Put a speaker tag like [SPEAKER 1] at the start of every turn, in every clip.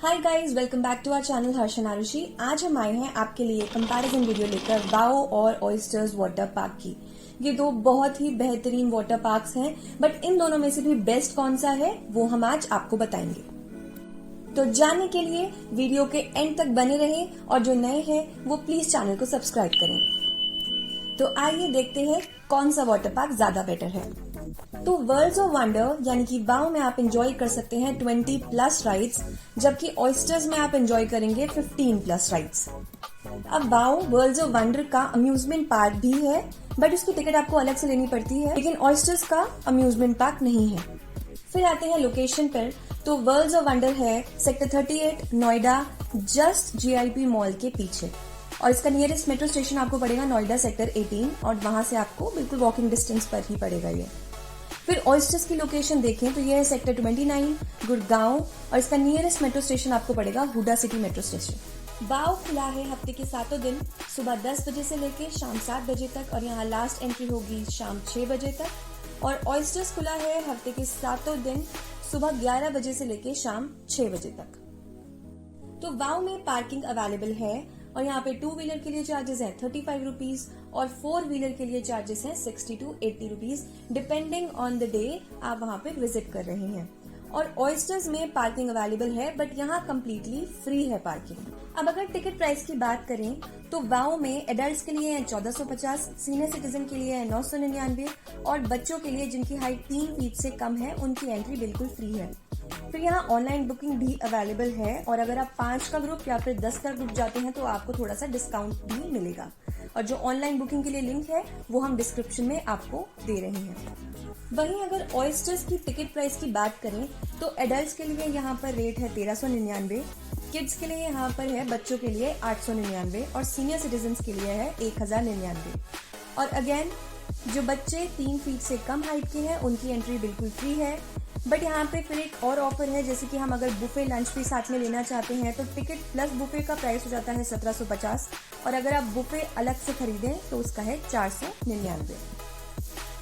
[SPEAKER 1] Hi guys, welcome back to our channel Harshan Aarushi. आज हम आए हैं आपके लिए कंपैरिजन वीडियो लेकर वाओ और ऑयस्टर्स वाटर पार्क की। ये दो बहुत ही बेहतरीन वाटर पार्क्स हैं, बट इन दोनों में से भी बेस्ट कौन सा है वो हम आज आपको बताएंगे। तो जानने के लिए वीडियो के एंड तक बने रहें और जो नए हैं वो प्लीज चैनल को सब्सक्राइब करें। तो आइए देखते हैं कौन सा वाटर पार्क ज्यादा बेटर है। तो वर्ल्ड्स ऑफ वंडर यानी कि वाओ में आप एंजॉय कर सकते हैं 20+ राइड्स, जबकि ऑयस्टर्स में आप एंजॉय करेंगे 15+ राइड्स। अब वाओ वर्ल्ड्स ऑफ वंडर का अम्यूजमेंट पार्क भी है, बट उसकी टिकट आपको अलग से लेनी पड़ती है, लेकिन ऑयस्टर्स का अम्यूजमेंट पार्क नहीं है। फिर आते हैं लोकेशन पर। तो वर्ल्ड्स ऑफ वंडर है sector 38 Noida, just GIP mall के पीछे, और इसका नियरेस्ट मेट्रो स्टेशन आपको पड़ेगा नोएडा सेक्टर 18, और वहां से आपको बिल्कुल वॉकिंग डिस्टेंस पर ही पड़ेगा ये। फिर ऑयस्टर्स की लोकेशन देखें तो ये है सेक्टर 29 गुड़गांव, और इसका नियरेस्ट मेट्रो स्टेशन आपको पड़ेगा हुडा सिटी मेट्रो स्टेशन। वाओ खुला है हफ्ते के 7 दिन, सुबह 10 बजे से लेकर शाम 7 बजे तक, और यहाँ लास्ट एंट्री होगी शाम 6 बजे तक। और ऑयस्टर्स खुला है हफ्ते के 7 दिन, सुबह 11 बजे से लेकर शाम 6 बजे तक। तो वाओ में पार्किंग अवेलेबल है, और यहाँ पे 2 व्हीलर के लिए चार्जेस है 35 रुपीज और 4 व्हीलर के लिए चार्जेस है 60 to 80 rupees, depending on the day आप वहाँ पे विजिट कर रहे हैं। और ऑयस्टर्स में पार्किंग अवेलेबल है, बट यहाँ कम्प्लीटली फ्री है पार्किंग। अब अगर टिकट प्राइस की बात करें तो वाओ में एडल्ट्स के लिए है 1450, सीनियर सिटीजन के लिए है 999, और बच्चों के लिए जिनकी हाइट 3 फीट से कम है उनकी एंट्री बिल्कुल फ्री है। फिर यहाँ ऑनलाइन बुकिंग भी अवेलेबल है, और अगर आप 5 का ग्रुप या फिर 10 का ग्रुप जाते हैं तो आपको थोड़ा सा डिस्काउंट भी मिलेगा। और जो ऑनलाइन बुकिंग के लिए लिंक है वो हम डिस्क्रिप्शन में आपको दे रहे हैं। वहीं अगर ऑयस्टर्स की टिकट प्राइस की बात करें तो एडल्ट्स के लिए यहाँ पर रेट है 1399, किड्स के लिए यहाँ पर है बच्चों के लिए 899, और सीनियर सिटीजन के लिए है 1099। और अगेन जो बच्चे 3 फीट से कम हाइट के हैं उनकी एंट्री बिल्कुल फ्री है। बट यहाँ पे फिर एक और ऑफर है, जैसे कि हम अगर बुफे लंच भी साथ में लेना चाहते हैं तो टिकट प्लस बुफे का प्राइस हो जाता है 1750, और अगर आप बुफे अलग से खरीदें तो उसका है 499।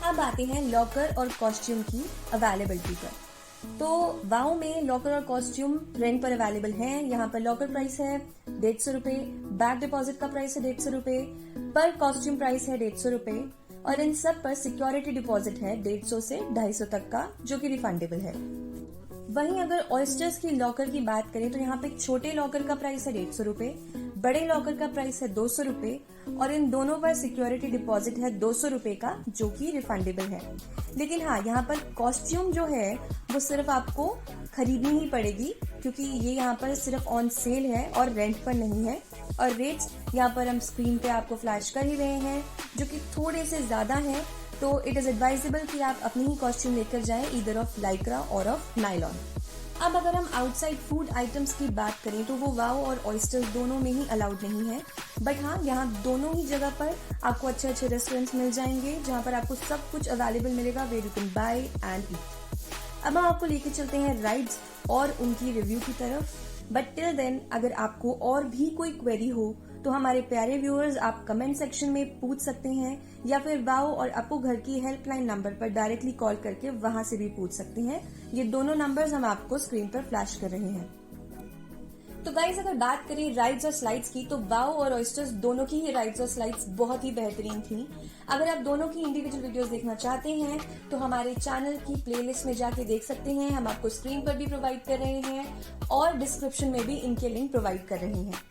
[SPEAKER 1] अब आते हैं लॉकर और कॉस्ट्यूम की अवेलेबिलिटी पर। तो वाओ में लॉकर और कॉस्ट्यूम रेंट पर अवेलेबल हैं। यहाँ पर लॉकर प्राइस है 150 रुपए, बैक डिपॉजिट का प्राइस है 150 रुपए, पर कॉस्ट्यूम प्राइस है 150 रुपए, और इन सब पर सिक्योरिटी डिपॉजिट है 150 से 250 तक का, जो कि रिफंडेबल है। वहीं अगर ऑयस्टर्स की लॉकर की बात करें तो यहाँ पे छोटे लॉकर का प्राइस है 150 रुपए, बड़े लॉकर का प्राइस है 200 रुपए, और इन दोनों पर सिक्योरिटी डिपॉजिट है 200 रुपए का, जो कि रिफंडेबल है। लेकिन हाँ, यहाँ पर कॉस्ट्यूम जो है वो सिर्फ आपको खरीदनी ही पड़ेगी, क्योंकि ये यहाँ पर सिर्फ ऑन सेल है और रेंट पर नहीं है। और रेट्स यहाँ पर हम स्क्रीन पे आपको फ्लैश कर ही रहे हैं, जो कि थोड़े से ज्यादा हैं। तो इट इज एडवाइजेबल कि आप अपनी ही कॉस्ट्यूम लेकर जाएं, ईदर ऑफ लाइक्रा और ऑफ नायलॉन। अब अगर हम आउटसाइड फूड आइटम्स की बात करें तो वो वाओ और ऑयस्टर्स दोनों में ही अलाउड नहीं है, बट हाँ, यहाँ दोनों ही जगह पर आपको अच्छे अच्छे रेस्टोरेंट्स मिल जाएंगे, जहाँ पर आपको सब कुछ अवेलेबल मिलेगा, where you can buy and eat. अब हम आपको लेके चलते हैं राइड्स और उनकी रिव्यू की तरफ। बट टिल देन, अगर आपको और भी कोई क्वेरी हो तो हमारे प्यारे व्यूअर्स आप कमेंट सेक्शन में पूछ सकते हैं, या फिर वाओ और अपू घर की हेल्पलाइन नंबर पर डायरेक्टली कॉल करके वहां से भी पूछ सकते हैं। ये दोनों नंबर्स हम आपको स्क्रीन पर फ्लैश कर रहे हैं। तो गाइज, अगर बात करें राइड्स और स्लाइड्स की तो वाओ और ऑयस्टर्स दोनों की ही राइड्स और स्लाइड्स बहुत ही बेहतरीन थी। अगर आप दोनों की इंडिविजुअल वीडियोस देखना चाहते हैं तो हमारे चैनल की प्लेलिस्ट में जाके देख सकते हैं, हम आपको स्क्रीन पर भी प्रोवाइड कर रहे हैं और डिस्क्रिप्शन में भी इनके लिंक प्रोवाइड कर रहे हैं।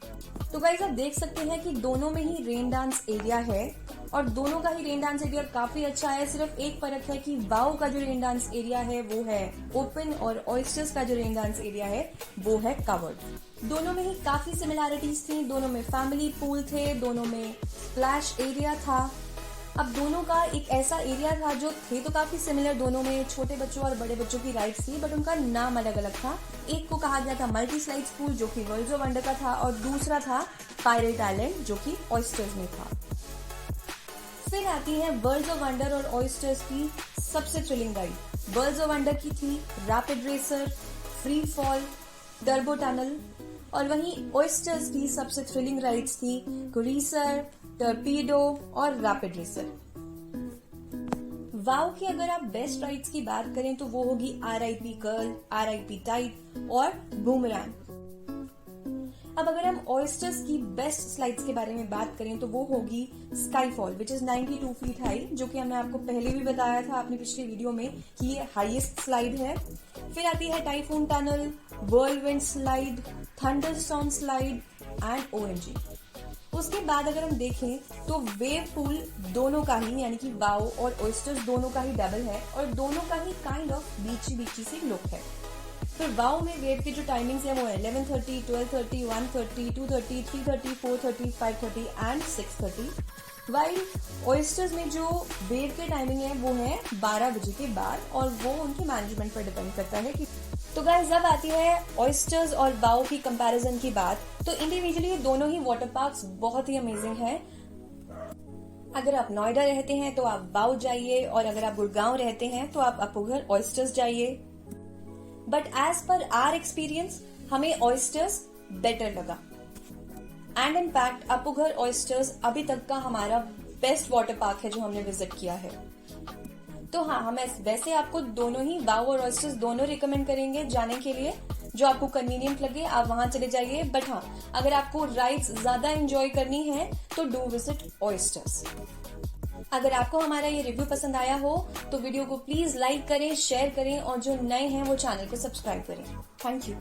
[SPEAKER 1] तो गाइज, आप देख सकते हैं कि दोनों में ही रेन डांस एरिया है, और दोनों का ही रेन डांस एरिया काफी अच्छा है। सिर्फ एक फर्क है कि वाओ का जो रेन डांस एरिया है वो है ओपन, और ऑयस्टर्स का जो रेन डांस एरिया है वो है कवर्ड। दोनों में ही काफी सिमिलैरिटीज थी, दोनों में फैमिली पूल थे, दोनों में स्प्लैश एरिया था। अब दोनों का एक ऐसा एरिया था जो थे तो काफी सिमिलर, दोनों में छोटे बच्चों और बड़े बच्चों की राइड्स थी, बट उनका नाम अलग अलग था। एक को कहा गया था मल्टी स्लाइड्स पूल, जो कि वर्ल्ड्स ऑफ वंडर का था, और दूसरा था पायरेट आइलैंड, जो कि ऑयस्टर्स में था। फिर आती है वर्ल्ड्स ऑफ वंडर और ऑयस्टर्स की सबसे thrilling ride. Worlds of Wonder की थी rapid racer, free fall, turbo tunnel, और वहीं ऑयस्टर्स की सबसे थ्रिलिंग राइड्स थी क्रूइजर, टर्पीडो और रैपिड रेसर। वाओ की अगर आप बेस्ट राइड्स की बात करें तो वो होगी RIP कर्ल, RIP टाइट और बूमरैंग। अब अगर हम ऑयस्टर्स की बेस्ट स्लाइड्स के बारे में बात करें तो वो होगी Skyfall which is 92 feet high, जो कि हमने आपको पहले भी बताया था अपनी पिछली वीडियो में कि ये हाईएस्ट स्लाइड है। फिर आती है typhoon tunnel, whirlwind slide, thunderstorm slide and OMG. उसके बाद अगर हम देखें तो वेव पूल दोनों का ही यानी कि वाओ और ऑयस्टर्स दोनों का ही डबल है और दोनों का ही काइंड ऑफ बीची सी लुक है। फिर वाओ में वेव की जो टाइमिंग्स है वो है 11:30, 12:30, 1:30, 2:30, 3:30, 4:30, 5:30 एंड 6:30। वाइल ऑयस्टर्स में जो वेव की टाइमिंग है वो है 12 बजे के बाद और वो उनके मैनेजमेंट पर डिपेंड करता है कि तो गाइस जब आती है ऑयस्टर्स और वाओ की कंपैरिजन की बात, तो इंडिविजुअली दोनों ही वाटर पार्क्स बहुत ही अमेजिंग है। अगर आप नोएडा रहते हैं तो आप वाओ जाइए और अगर आप गुड़गांव रहते हैं तो आप अपूघर ऑयस्टर्स जाइए। But as per our experience हमें ऑयस्टर्स बेटर लगा and in fact Appughar Oysters अभी तक का हमारा बेस्ट वाटर पार्क है जो हमने विजिट किया है। तो हाँ, हम वैसे आपको दोनों ही वाओ और ऑयस्टर्स दोनों रिकमेंड करेंगे जाने के लिए, जो आपको कन्वीनियंट लगे आप वहां चले जाइए। बट हाँ, अगर आपको राइड्स ज्यादा एंजॉय करनी है तो डू विजिट ऑयस्टर्स। अगर आपको हमारा ये रिव्यू पसंद आया हो तो वीडियो को प्लीज लाइक करें, शेयर करें और जो नए हैं वो चैनल को सब्सक्राइब करें। Thank you.